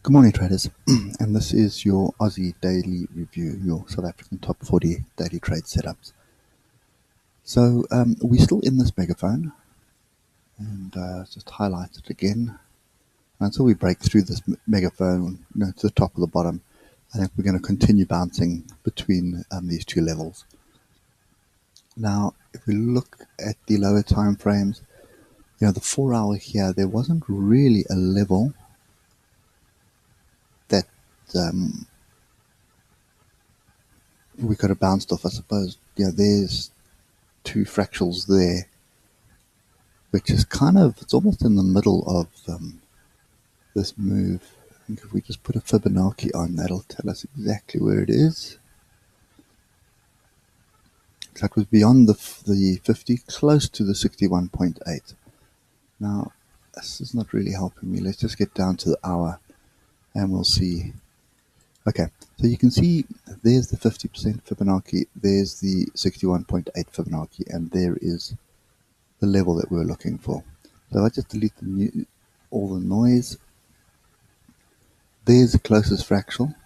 Good morning, traders, and this is your Aussie daily review, your South African top 40 daily trade setups. So we're still in this megaphone, and just highlight it again. Until we break through this megaphone, to the top or the bottom, I think we're going to continue bouncing between these two levels. Now, if we look at the lower time frames, the 4 hour here, there wasn't really a level that we could have bounced off. I suppose, there's two fractals there, which is it's almost in the middle of this move. I think if we just put a Fibonacci on, that'll tell us exactly where it is. That was beyond the 50, close to the 61.8. Now, this is not really helping me. Let's just get down to the hour and we'll see. Okay, so you can see there's the 50% Fibonacci, there's the 61.8 Fibonacci, and there is the level that we were looking for. So I just delete all the noise. There's the closest fractal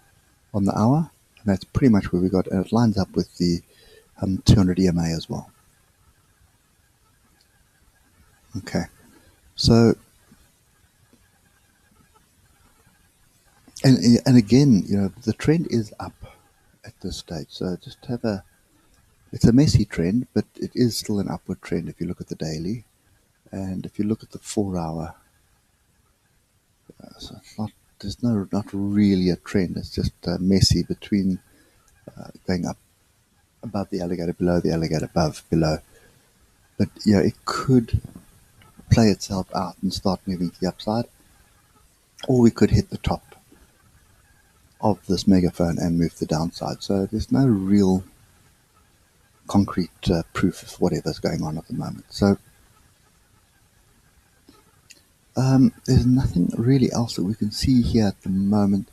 on the hour, and that's pretty much where we got, and it lines up with the 200 EMA as well. Okay, so and again, the trend is up at this stage. So just it's a messy trend, but it is still an upward trend if you look at the daily, and if you look at the 4 hour, so there's not really a trend. It's just messy between going up above the alligator, below the alligator, above, below. But it could play itself out and start moving to the upside, or we could hit the top of this megaphone and move to the downside. So there's no real concrete proof of whatever's going on at the moment. So there's nothing really else that we can see here at the moment.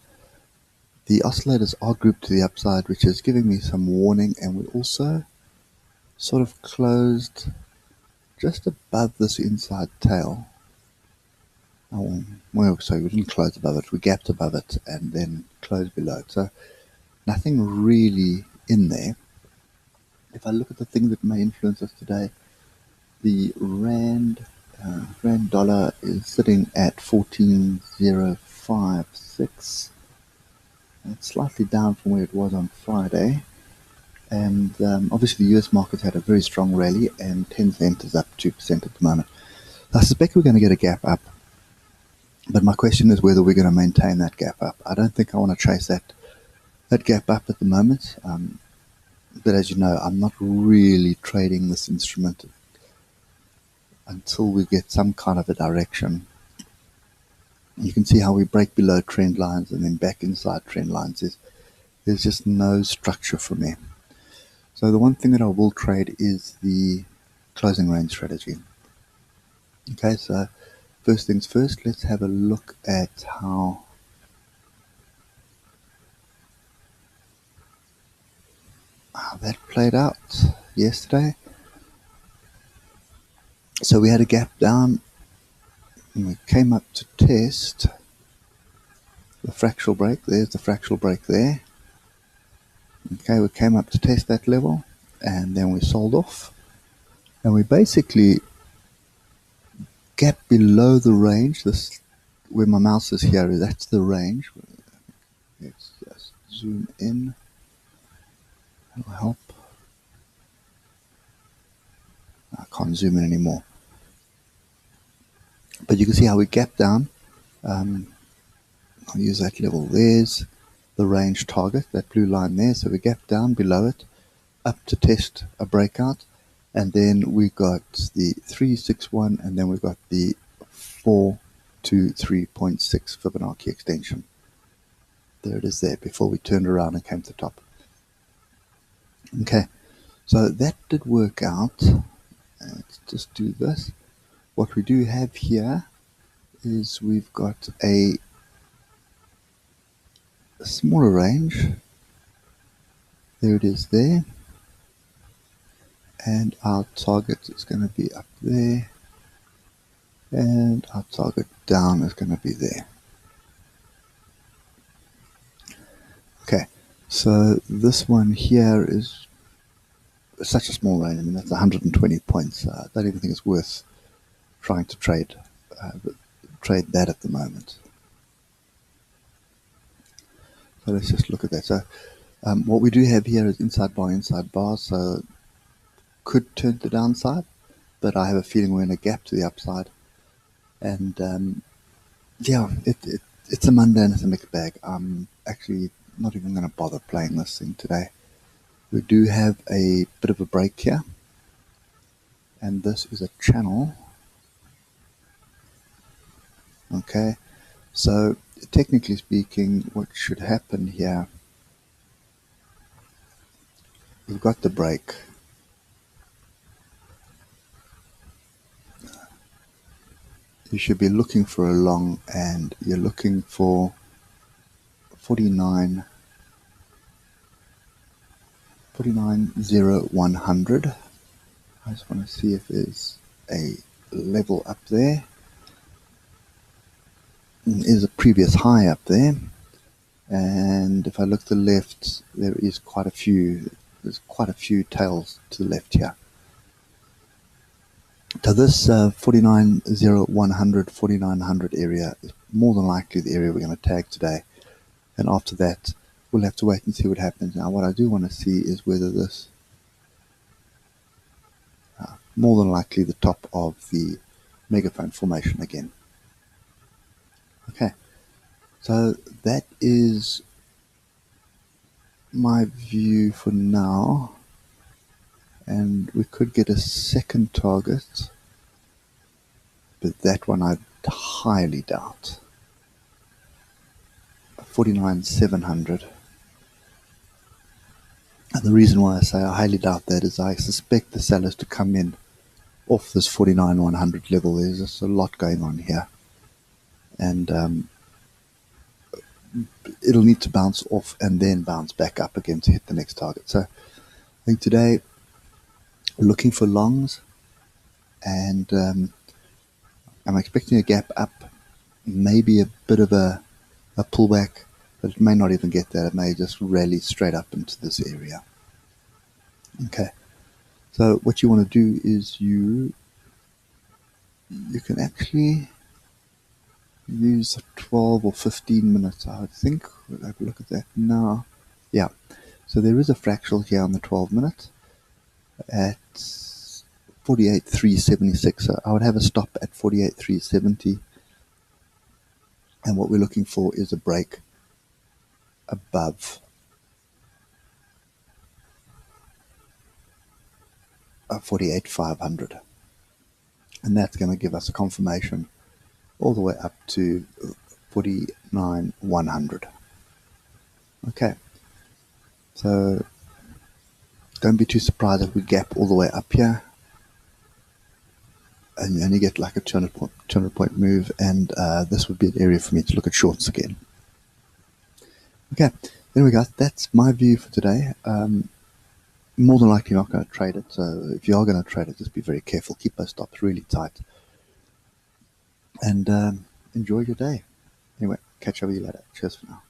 The oscillators are grouped to the upside, which is giving me some warning, and we also sort of closed just above this inside tail. Well, sorry, we didn't close above it, we gapped above it and then closed below it. So nothing really in there. If I look at the things that may influence us today, the Rand dollar is sitting at 14.056. It's slightly down from where it was on Friday. And obviously the US market had a very strong rally, and 10 cent is up 2% at the moment. I suspect we're going to get a gap up. But my question is whether we're going to maintain that gap up. I don't think I want to chase that gap up at the moment. But as you know, I'm not really trading this instrument until we get some kind of a direction. You can see how we break below trend lines and then back inside trend lines. There's just no structure for me. So the one thing that I will trade is the closing range strategy. Okay, so first things first, let's have a look at how that played out yesterday. So we had a gap down, and we came up to test the fractal break. There's the fractal break there. Okay, we came up to test that level, and then we sold off, and we basically gap below the range. This, where my mouse is here, that's the range. Let's just zoom in. That'll help. I can't zoom in anymore. But you can see how we gap down. I'll use that level. There's the range target, that blue line there. So we gap down below it, up to test a breakout. And then we got the 361, and then we've got the 423.6 Fibonacci extension. There it is there, before we turned around and came to the top. Okay, so that did work out. Let's just do this. What we do have here is we've got a smaller range. There it is there. And our target is going to be up there. And our target down is going to be there. So this one here is such a small range. I mean, that's 120 points. I don't even think it's worth trying to trade that at the moment. So let's just look at that. So what we do have here is inside bar, so could turn to the downside, but I have a feeling we're in a gap to the upside. And yeah, it's a Monday and it's a mixed bag. I'm actually not even going to bother playing this thing today. We do have a bit of a break here, and this is a channel. Okay, so technically speaking, what should happen here, we've got the break. You should be looking for a long, and you're looking for 49.0100. I just want to see if there's a level up there. Is a previous high up there, and if I look to the left, there is quite a few. There's quite a few tails to the left here. So this 49.0100, 4900 area is more than likely the area we're going to tag today, and after that we'll have to wait and see what happens. Now what I do want to see is whether this more than likely the top of the megaphone formation again. Okay, so that is my view for now, and we could get a second target, but that one I highly doubt. 49.700. And the reason why I say I highly doubt that is I suspect the sellers to come in off this 49.100 level. There's just a lot going on here, and it'll need to bounce off and then bounce back up again to hit the next target. So I think today we're looking for longs, and I'm expecting a gap up, maybe a bit of a pullback, but it may not even get there. It may just rally straight up into this area. Okay, so what you want to do is you can actually use 12 or 15 minutes, I would think. We'll have a look at that now. Yeah, so there is a fractal here on the 12 minute at 48.376. So I would have a stop at 48.370, and what we're looking for is a break above 48.500, and that's going to give us a confirmation all the way up to 49.100. Okay, so don't be too surprised if we gap all the way up here and you only get like a 200 point move, and this would be an area for me to look at shorts again. Okay, there we go. That's my view for today. More than likely not going to trade it, so if you are going to trade it, just be very careful. Keep those stops really tight, and enjoy your day. Anyway, catch up with you later. Cheers for now.